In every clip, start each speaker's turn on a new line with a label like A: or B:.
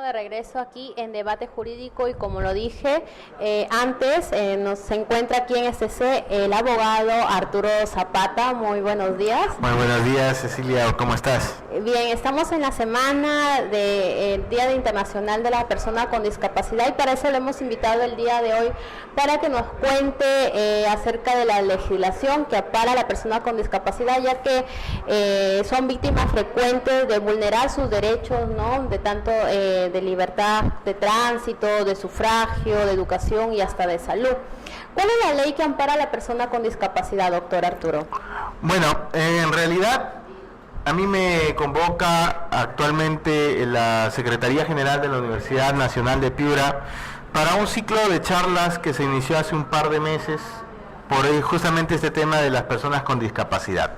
A: De regreso aquí en Debate Jurídico y como lo dije antes, se encuentra aquí en SC el abogado Arturo Zapata. Muy buenos días.
B: Muy buenos días, Cecilia, ¿cómo estás?
A: Bien, estamos en la semana del Día Internacional de la Persona con Discapacidad y para eso le hemos invitado el día de hoy para que nos cuente acerca de la legislación que ampara a la persona con discapacidad, ya que son víctimas frecuentes de vulnerar sus derechos, ¿no? De tanto de libertad de tránsito, de sufragio, de educación y hasta de salud. ¿Cuál es la ley que ampara a la persona con discapacidad, doctor Arturo?
B: Bueno, en realidad a mí me convoca actualmente la Secretaría General de la Universidad Nacional de Piura para un ciclo de charlas que se inició hace un par de meses por justamente este tema de las personas con discapacidad.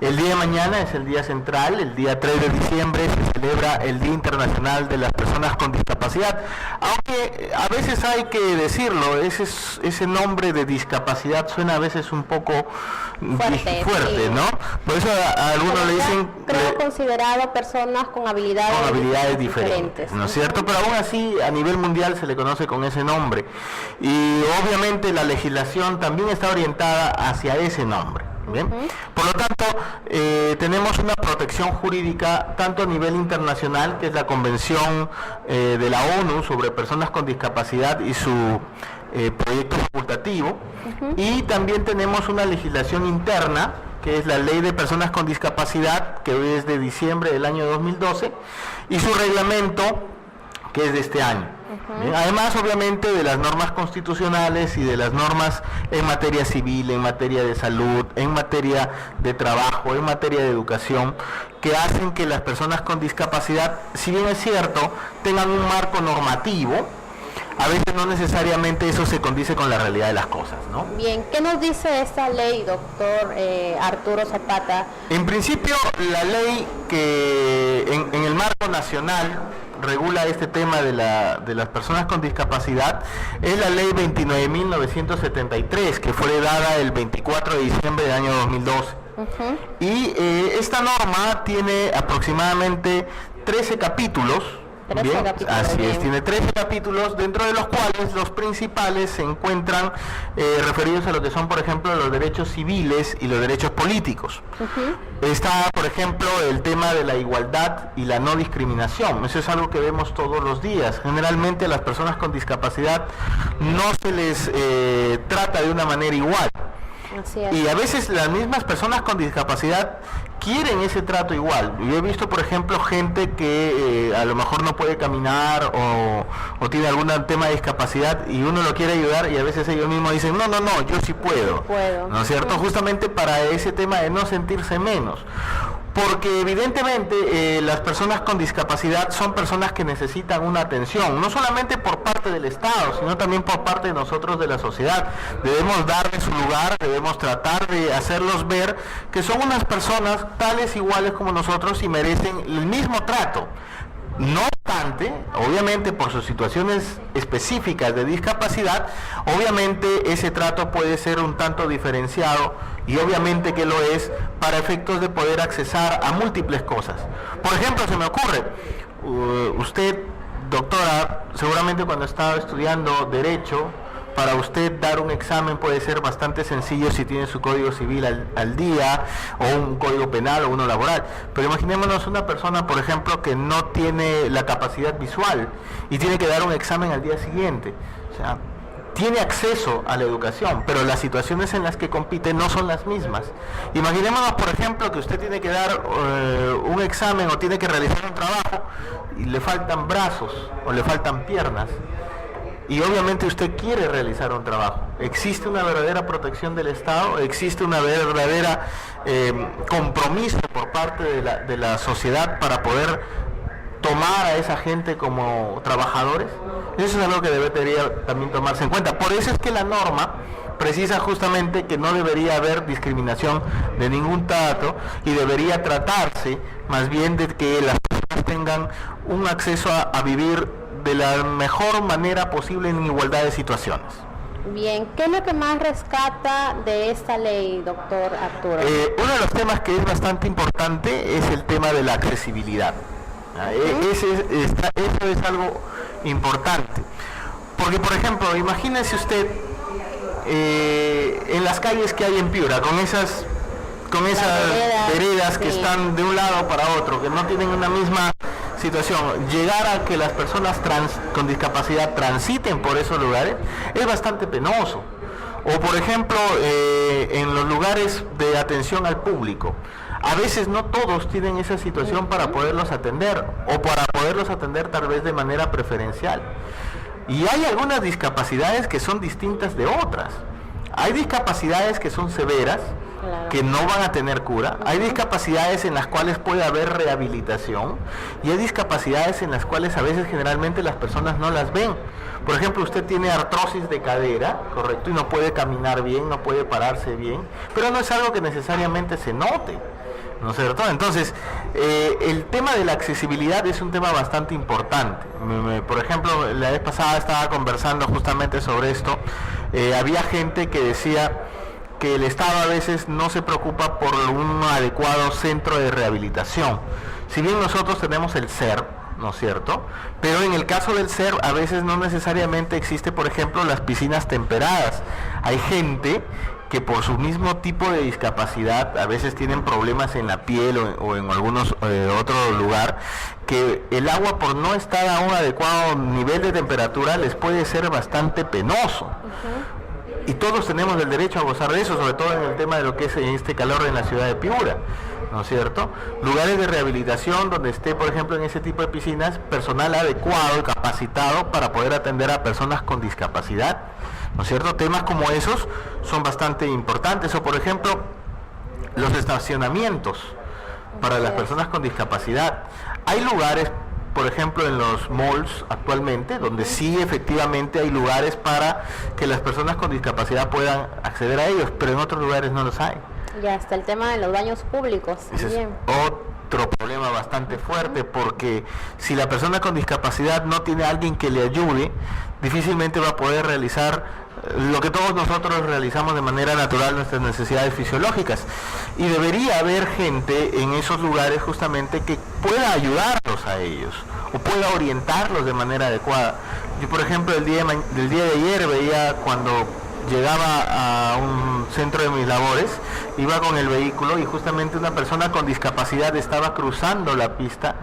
B: El día de mañana es el día central, el día 3 de diciembre se celebra el Día Internacional de las Personas con Discapacidad, aunque a veces hay que decirlo, ese nombre de discapacidad suena a veces un poco fuerte, ¿no? Por eso a algunos le dicen...
A: Creo considerado personas con habilidades diferentes,
B: ¿no es cierto? Pero aún así a nivel mundial se le conoce con ese nombre y obviamente la legislación también está orientada hacia ese nombre. Bien. Por lo tanto, tenemos una protección jurídica tanto a nivel internacional, que es la Convención de la ONU sobre personas con discapacidad y su proyecto facultativo, y también tenemos una legislación interna, que es la Ley de Personas con Discapacidad, que es de diciembre del año 2012, y su reglamento, que es de este año. Además, obviamente, de las normas constitucionales y de las normas en materia civil, en materia de salud, en materia de trabajo, en materia de educación, que hacen que las personas con discapacidad, si bien es cierto, tengan un marco normativo, a veces no necesariamente eso se condice con la realidad de las cosas, ¿no?
A: Bien, ¿qué nos dice esta ley, doctor Arturo Zapata?
B: En principio, la ley que en el marco nacional regula este tema de las personas con discapacidad es la ley 29.973, que fue dada el 24 de diciembre del año 2012. Y esta norma tiene aproximadamente 13 capítulos. Bien, así es, tiene 13 capítulos, dentro de los cuales los principales se encuentran referidos a lo que son, por ejemplo, los derechos civiles y los derechos políticos. Está, por ejemplo, el tema de la igualdad y la no discriminación. Eso es algo que vemos todos los días. Generalmente a las personas con discapacidad no se les trata de una manera igual. Y a veces las mismas personas con discapacidad quieren ese trato igual. Yo he visto, por ejemplo, gente que a lo mejor no puede caminar o tiene algún tema de discapacidad y uno lo quiere ayudar y a veces ellos mismos dicen, no, yo sí puedo. ¿No es cierto? Justamente para ese tema de no sentirse menos. Porque evidentemente las personas con discapacidad son personas que necesitan una atención, no solamente por parte del Estado, sino también por parte de nosotros de la sociedad. Debemos darles su lugar, debemos tratar de hacerlos ver que son unas personas tales iguales como nosotros y merecen el mismo trato. No obstante, obviamente por sus situaciones específicas de discapacidad, obviamente ese trato puede ser un tanto diferenciado y obviamente que lo es para efectos de poder accesar a múltiples cosas. Por ejemplo, se me ocurre, usted, doctora, seguramente cuando estaba estudiando Derecho, para usted dar un examen puede ser bastante sencillo si tiene su código civil al día, o un código penal o uno laboral. Pero imaginémonos una persona, por ejemplo, que no tiene la capacidad visual y tiene que dar un examen al día siguiente. O sea, tiene acceso a la educación, pero las situaciones en las que compite no son las mismas. Imaginémonos, por ejemplo, que usted tiene que dar un examen o tiene que realizar un trabajo y le faltan brazos o le faltan piernas. Y obviamente usted quiere realizar un trabajo. ¿Existe una verdadera protección del Estado? ¿Existe una verdadera compromiso por parte de la sociedad para poder tomar a esa gente como trabajadores? Eso es algo que debería también tomarse en cuenta. Por eso es que la norma precisa justamente que no debería haber discriminación de ningún trato y debería tratarse más bien de que las personas tengan un acceso a vivir de la mejor manera posible en igualdad de situaciones.
A: Bien, ¿qué es lo que más rescata de esta ley, doctor Arturo?
B: Uno de los temas que es bastante importante es el tema de la accesibilidad. Eso es algo importante. Porque, por ejemplo, imagínese usted en las calles que hay en Piura, con esas veredas que están de un lado para otro, que no tienen una misma situación, llegar a que las personas con discapacidad transiten por esos lugares es bastante penoso. O por ejemplo, en los lugares de atención al público, a veces no todos tienen esa situación para poderlos atender, o para poderlos atender tal vez de manera preferencial. Y hay algunas discapacidades que son distintas de otras. Hay discapacidades que son severas, que no van a tener cura. Hay discapacidades en las cuales puede haber rehabilitación, y hay discapacidades en las cuales a veces generalmente las personas no las ven. Por ejemplo, usted tiene artrosis de cadera, correcto, y no puede caminar bien, no puede pararse bien, pero no es algo que necesariamente se note, ¿no es cierto? Entonces, el tema de la accesibilidad es un tema bastante importante. Por ejemplo, la vez pasada estaba conversando justamente sobre esto. Había gente que decía que el Estado a veces no se preocupa por un adecuado centro de rehabilitación. Si bien nosotros tenemos el SER, ¿no es cierto? Pero en el caso del SER a veces no necesariamente existe, por ejemplo, las piscinas temperadas. Hay gente que por su mismo tipo de discapacidad a veces tienen problemas en la piel o en algunos otro lugar, que el agua, por no estar a un adecuado nivel de temperatura, les puede ser bastante penoso. Y todos tenemos el derecho a gozar de eso, sobre todo en el tema de lo que es este calor en la ciudad de Piura, ¿no es cierto? Lugares de rehabilitación donde esté, por ejemplo, en ese tipo de piscinas, personal adecuado y capacitado para poder atender a personas con discapacidad, ¿no es cierto? Temas como esos son bastante importantes. O, por ejemplo, los estacionamientos para las personas con discapacidad. Hay lugares, por ejemplo, en los malls actualmente, donde sí efectivamente hay lugares para que las personas con discapacidad puedan acceder a ellos, pero en otros lugares no los hay.
A: Ya está el tema de los baños públicos.
B: Ese es otro problema bastante fuerte, porque si la persona con discapacidad no tiene a alguien que le ayude, difícilmente va a poder realizar lo que todos nosotros realizamos de manera natural, nuestras necesidades fisiológicas. Y debería haber gente en esos lugares justamente que pueda ayudarlos a ellos, o pueda orientarlos de manera adecuada. Yo, por ejemplo, del día de ayer veía, cuando llegaba a un centro de mis labores, iba con el vehículo y justamente una persona con discapacidad estaba cruzando la pista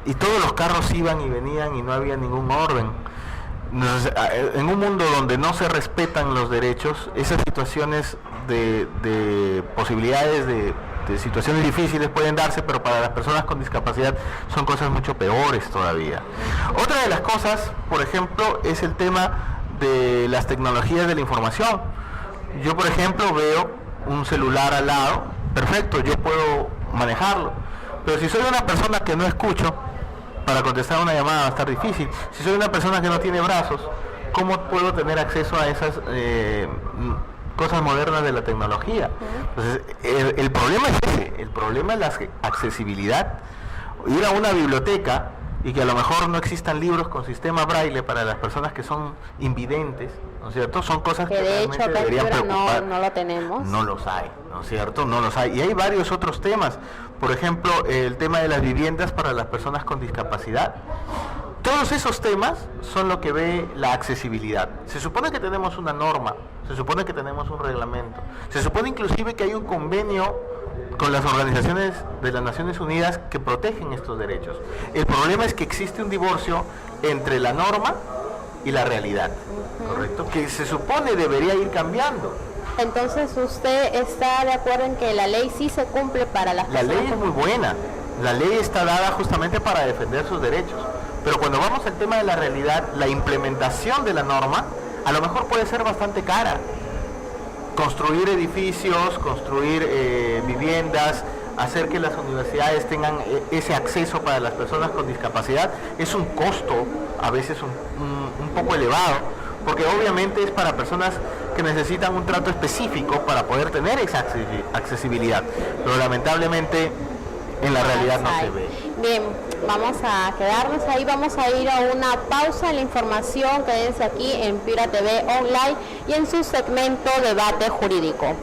B: y todos los carros iban y venían y no había ningún orden. En un mundo donde no se respetan los derechos, esas situaciones de posibilidades de situaciones difíciles pueden darse, pero para las personas con discapacidad son cosas mucho peores todavía. Otra de las cosas, por ejemplo, es el tema de las tecnologías de la información. Yo, por ejemplo, veo un celular al lado, perfecto, yo puedo manejarlo, pero si soy una persona que no escucho, para contestar una llamada va a estar difícil. Si soy una persona que no tiene brazos, ¿cómo puedo tener acceso a esas cosas modernas de la tecnología? Entonces, el problema es ese, el problema es la accesibilidad. Ir a una biblioteca y que a lo mejor no existan libros con sistema braille para las personas que son invidentes, ¿no es cierto? Son cosas que
A: de hecho
B: deberían preocupar.
A: No lo tenemos.
B: No los hay, ¿no es cierto? No los hay. Y hay varios otros temas. Por ejemplo, el tema de las viviendas para las personas con discapacidad. Todos esos temas son lo que ve la accesibilidad. Se supone que tenemos una norma, se supone que tenemos un reglamento, se supone inclusive que hay un convenio con las organizaciones de las Naciones Unidas que protegen estos derechos. El problema es que existe un divorcio entre la norma y la realidad, ¿correcto? Que se supone debería ir cambiando.
A: Entonces, ¿usted está de acuerdo en que la ley sí se cumple para las personas?
B: La ley es muy buena, la ley está dada justamente para defender sus derechos, pero cuando vamos al tema de la realidad, la implementación de la norma a lo mejor puede ser bastante cara. Construir edificios, construir viviendas, hacer que las universidades tengan ese acceso para las personas con discapacidad es un costo a veces un poco elevado, porque obviamente es para personas que necesitan un trato específico para poder tener esa accesibilidad, pero lamentablemente en la realidad no se ve.
A: Bien, Vamos a quedarnos ahí, vamos a ir a una pausa en la información. Quédense aquí en Piura TV Online y en su segmento Debate Jurídico.